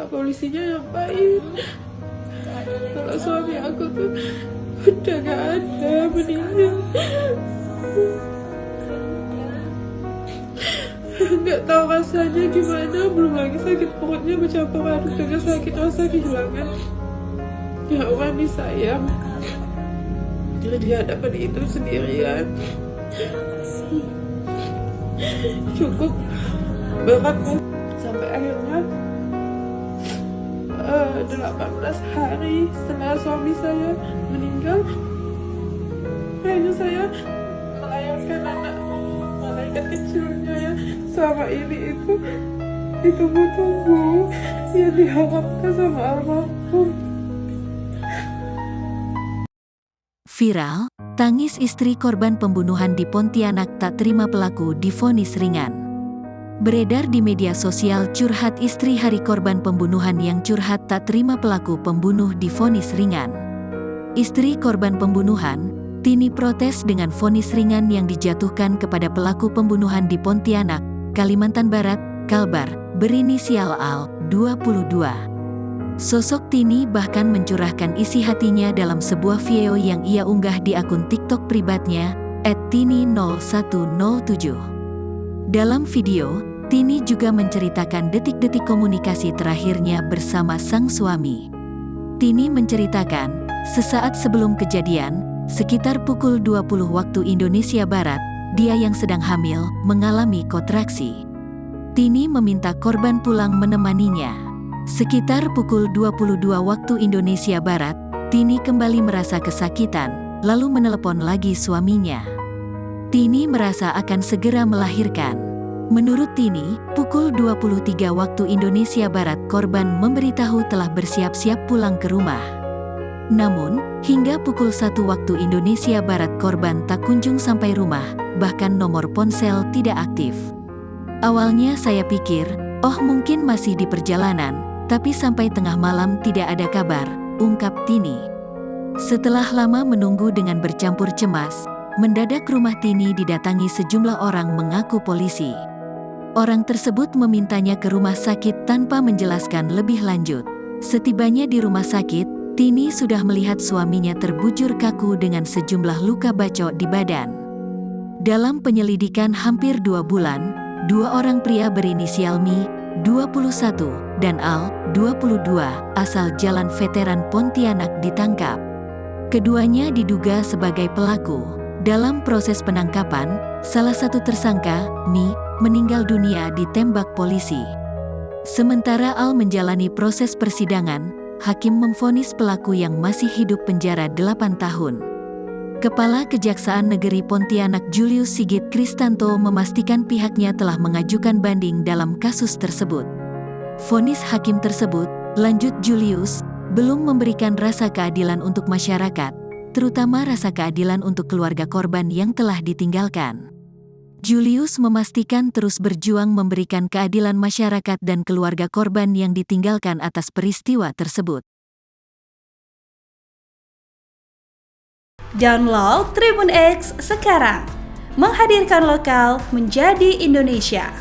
Pak polisinya nyampain kalau suami aku tuh udah gak ada, meninggal. Nggak tahu rasanya gimana, belum lagi sakit perutnya bercampur aduk dengan sakit rasa kehilangan ya orang disayang. Di hadapan itu sendirian cukup berat kan, sampai akhirnya 18 hari setelah suami saya meninggal, akhirnya saya melayangkan anak malaikat kecilnya ya selama ini itu ditunggu-tunggu, yang diharapkan sama almarhum. Viral, tangis istri korban pembunuhan di Pontianak tak terima pelaku divonis ringan. Beredar di media sosial curhat istri hari korban pembunuhan yang curhat tak terima pelaku pembunuh divonis ringan. Istri korban pembunuhan, Tini, protes dengan vonis ringan yang dijatuhkan kepada pelaku pembunuhan di Pontianak, Kalimantan Barat, Kalbar, berinisial Al, 22. Sosok Tini bahkan mencurahkan isi hatinya dalam sebuah video yang ia unggah di akun TikTok pribadinya, @tini0107. Dalam video, Tini juga menceritakan detik-detik komunikasi terakhirnya bersama sang suami. Tini menceritakan, sesaat sebelum kejadian, sekitar pukul 20 waktu Indonesia Barat, dia yang sedang hamil, mengalami kontraksi. Tini meminta korban pulang menemaninya. Sekitar pukul 22 waktu Indonesia Barat, Tini kembali merasa kesakitan, lalu menelepon lagi suaminya. Tini merasa akan segera melahirkan. Menurut Tini, pukul 23 waktu Indonesia Barat korban memberitahu telah bersiap-siap pulang ke rumah. Namun, hingga pukul 1 waktu Indonesia Barat korban tak kunjung sampai rumah, bahkan nomor ponsel tidak aktif. Awalnya saya pikir, oh mungkin masih di perjalanan, tapi sampai tengah malam tidak ada kabar, ungkap Tini. Setelah lama menunggu dengan bercampur cemas, mendadak rumah Tini didatangi sejumlah orang mengaku polisi. Orang tersebut memintanya ke rumah sakit tanpa menjelaskan lebih lanjut. Setibanya di rumah sakit, Tini sudah melihat suaminya terbujur kaku dengan sejumlah luka bacok di badan. Dalam penyelidikan hampir 2 bulan, 2 orang pria berinisial Mi, 21, dan Al, 22, asal Jalan Veteran Pontianak ditangkap. Keduanya diduga sebagai pelaku. Dalam proses penangkapan, salah satu tersangka, Mi, meninggal dunia ditembak polisi. Sementara Al menjalani proses persidangan, hakim memvonis pelaku yang masih hidup penjara 8 tahun. Kepala Kejaksaan Negeri Pontianak Julius Sigit Kristanto memastikan pihaknya telah mengajukan banding dalam kasus tersebut. Vonis hakim tersebut, lanjut Julius, belum memberikan rasa keadilan untuk masyarakat, terutama rasa keadilan untuk keluarga korban yang telah ditinggalkan. Julius memastikan terus berjuang memberikan keadilan masyarakat dan keluarga korban yang ditinggalkan atas peristiwa tersebut. Download Tribun X sekarang, menghadirkan lokal menjadi Indonesia.